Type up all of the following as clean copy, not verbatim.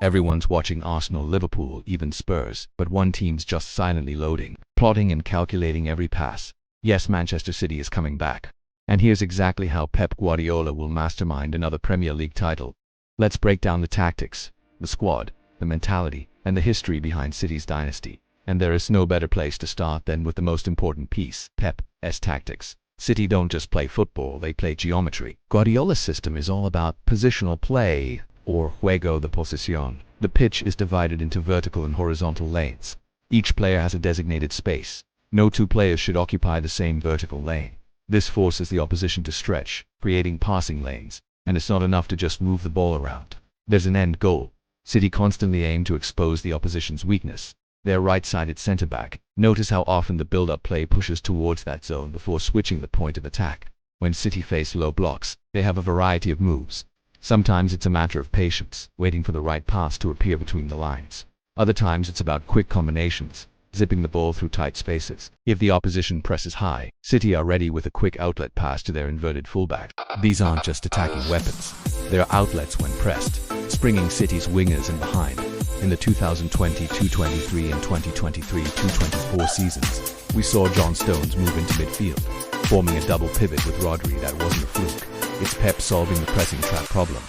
Everyone's watching Arsenal, Liverpool, even Spurs, but one team's just silently loading, plotting and calculating every pass. Yes, Manchester City is coming back. And here's exactly how Pep Guardiola will mastermind another Premier League title. Let's break down the tactics, the squad, the mentality, and the history behind City's dynasty. And there is no better place to start than with the most important piece, Pep's tactics. City don't just play football, they play geometry. Guardiola's system is all about positional play, or juego de posición. The pitch is divided into vertical and horizontal lanes. Each player has a designated space. No two players should occupy the same vertical lane. This forces the opposition to stretch, creating passing lanes, and it's not enough to just move the ball around. There's an end goal. City constantly aim to expose the opposition's weakness, their right-sided centre-back. Notice how often the build-up play pushes towards that zone before switching the point of attack. When City face low blocks, they have a variety of moves. Sometimes it's a matter of patience, waiting for the right pass to appear between the lines. Other times it's about quick combinations, zipping the ball through tight spaces. If the opposition presses high, City are ready with a quick outlet pass to their inverted fullback. These aren't just attacking weapons. They're outlets when pressed, springing City's wingers in behind. In the 2020-23 and 2023-24 seasons, we saw John Stones move into midfield, forming a double pivot with Rodri. That wasn't a fluke. It's Pep solving the pressing trap problem.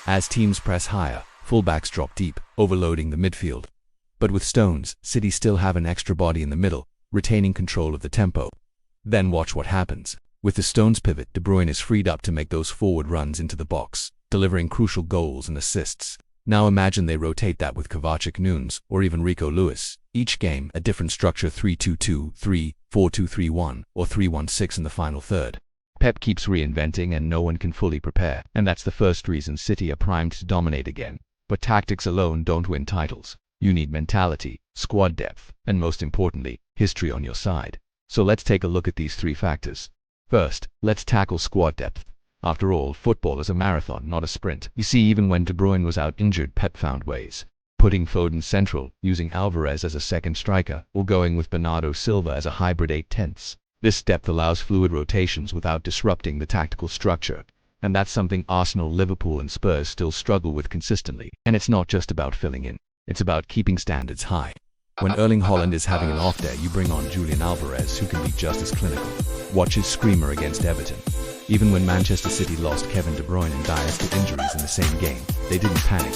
As teams press higher, fullbacks drop deep, overloading the midfield. But with Stones, City still have an extra body in the middle, retaining control of the tempo. Then watch what happens. With the Stones pivot, De Bruyne is freed up to make those forward runs into the box, delivering crucial goals and assists. Now imagine they rotate that with Kovacic, Nunes, or even Rico Lewis. Each game, a different structure: 3-2-2, 3, 4-2-3-1, or 3-1-6 in the final third. Pep keeps reinventing and no one can fully prepare. And that's the first reason City are primed to dominate again. But tactics alone don't win titles. You need mentality, squad depth, and most importantly, history on your side. So let's take a look at these three factors. First, let's tackle squad depth. After all, football is a marathon, not a sprint. You see, even when De Bruyne was out injured, Pep found ways. Putting Foden central, using Alvarez as a second striker, or going with Bernardo Silva as a hybrid 8/10. This depth allows fluid rotations without disrupting the tactical structure. And that's something Arsenal, Liverpool, and Spurs still struggle with consistently. And it's not just about filling in. It's about keeping standards high. When Erling Haaland is having an off day, you bring on Julian Alvarez, who can be just as clinical. Watch his screamer against Everton. Even when Manchester City lost Kevin De Bruyne and Dias to injuries in the same game, they didn't panic.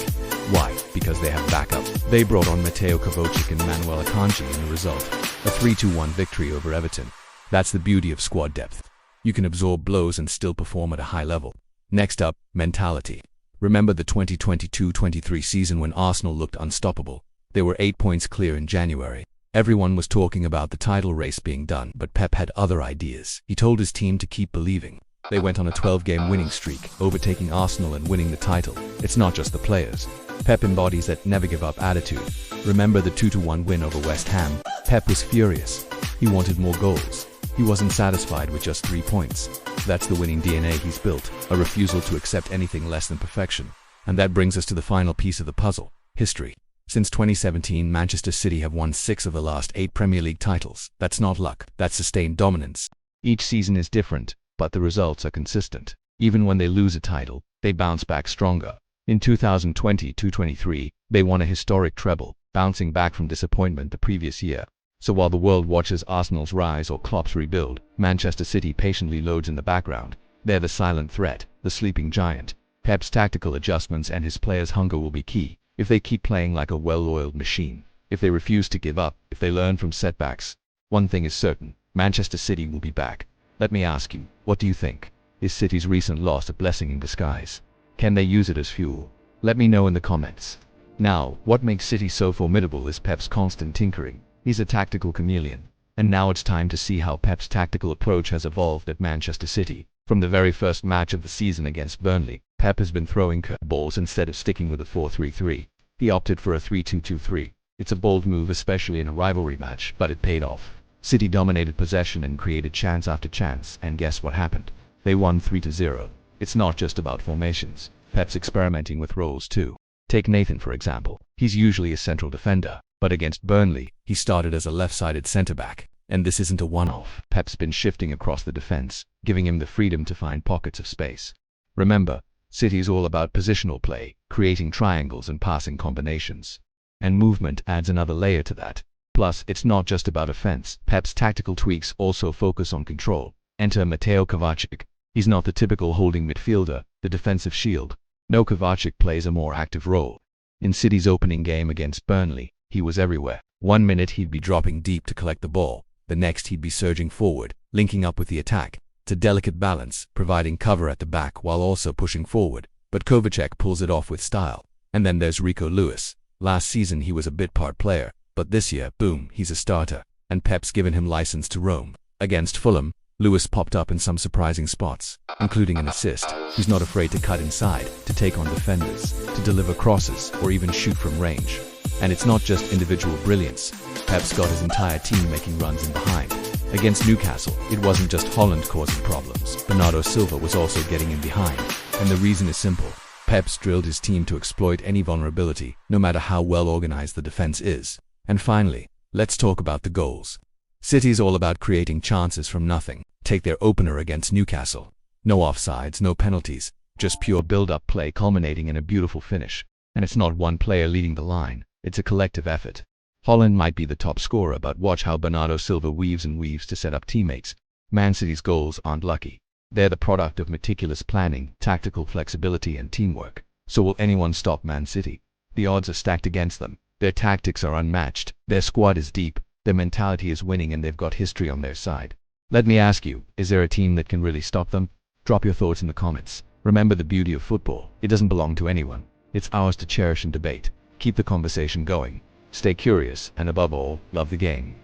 Why? Because they have backup. They brought on Mateo Kovacic and Manuel Akanji, and the result, a 3-1 victory over Everton. That's the beauty of squad depth. You can absorb blows and still perform at a high level. Next up, mentality. Remember the 2022-23 season when Arsenal looked unstoppable? They were 8 points clear in January. Everyone was talking about the title race being done, but Pep had other ideas. He told his team to keep believing. They went on a 12-game winning streak, overtaking Arsenal and winning the title. It's not just the players. Pep embodies that never-give-up attitude. Remember the 2-1 win over West Ham? Pep was furious. He wanted more goals. He wasn't satisfied with just 3 points. That's the winning DNA he's built, a refusal to accept anything less than perfection. And that brings us to the final piece of the puzzle, history. Since 2017, Manchester City have won 6 of the last 8 Premier League titles. That's not luck, that's sustained dominance. Each season is different, but the results are consistent. Even when they lose a title, they bounce back stronger. In 2020-23, they won a historic treble, bouncing back from disappointment the previous year. So while the world watches Arsenal's rise or Klopp's rebuild, Manchester City patiently loads in the background. They're the silent threat, the sleeping giant. Pep's tactical adjustments and his players' hunger will be key. If they keep playing like a well-oiled machine, if they refuse to give up, if they learn from setbacks, one thing is certain: Manchester City will be back. Let me ask you, what do you think? Is City's recent loss a blessing in disguise? Can they use it as fuel? Let me know in the comments. Now, what makes City so formidable is Pep's constant tinkering. He's a tactical chameleon. And now it's time to see how Pep's tactical approach has evolved at Manchester City. From the very first match of the season against Burnley, Pep has been throwing curveballs instead of sticking with a 4-3-3. He opted for a 3-2-2-3. It's a bold move, especially in a rivalry match, but it paid off. City dominated possession and created chance after chance, and guess what happened? They won 3-0. It's not just about formations. Pep's experimenting with roles too. Take Nathan for example. He's usually a central defender, but against Burnley, he started as a left-sided centre-back. And this isn't a one-off. Pep's been shifting across the defense, giving him the freedom to find pockets of space. Remember, City is all about positional play, creating triangles and passing combinations. And movement adds another layer to that. Plus, it's not just about offense. Pep's tactical tweaks also focus on control. Enter Mateo Kovacic. He's not the typical holding midfielder, the defensive shield. No, Kovacic plays a more active role. In City's opening game against Burnley, he was everywhere. 1 minute he'd be dropping deep to collect the ball. The next he'd be surging forward, linking up with the attack. It's a delicate balance, providing cover at the back while also pushing forward. But Kovacic pulls it off with style. And then there's Rico Lewis. Last season he was a bit-part player, but this year, boom, he's a starter. And Pep's given him license to roam. Against Fulham, Lewis popped up in some surprising spots, including an assist. He's not afraid to cut inside, to take on defenders, to deliver crosses, or even shoot from range. And it's not just individual brilliance. Pep's got his entire team making runs in behind. Against Newcastle, it wasn't just Holland causing problems. Bernardo Silva was also getting in behind. And the reason is simple. Pep's drilled his team to exploit any vulnerability, no matter how well organized the defense is. And finally, let's talk about the goals. City's all about creating chances from nothing. Take their opener against Newcastle. No offsides, no penalties, just pure build-up play culminating in a beautiful finish. And it's not one player leading the line, it's a collective effort. Holland might be the top scorer, but watch how Bernardo Silva weaves and weaves to set up teammates. Man City's goals aren't lucky. They're the product of meticulous planning, tactical flexibility and teamwork. So will anyone stop Man City? The odds are stacked against them. Their tactics are unmatched, their squad is deep, their mentality is winning, and they've got history on their side. Let me ask you, is there a team that can really stop them? Drop your thoughts in the comments. Remember, the beauty of football, it doesn't belong to anyone. It's ours to cherish and debate. Keep the conversation going. Stay curious, and above all, love the game.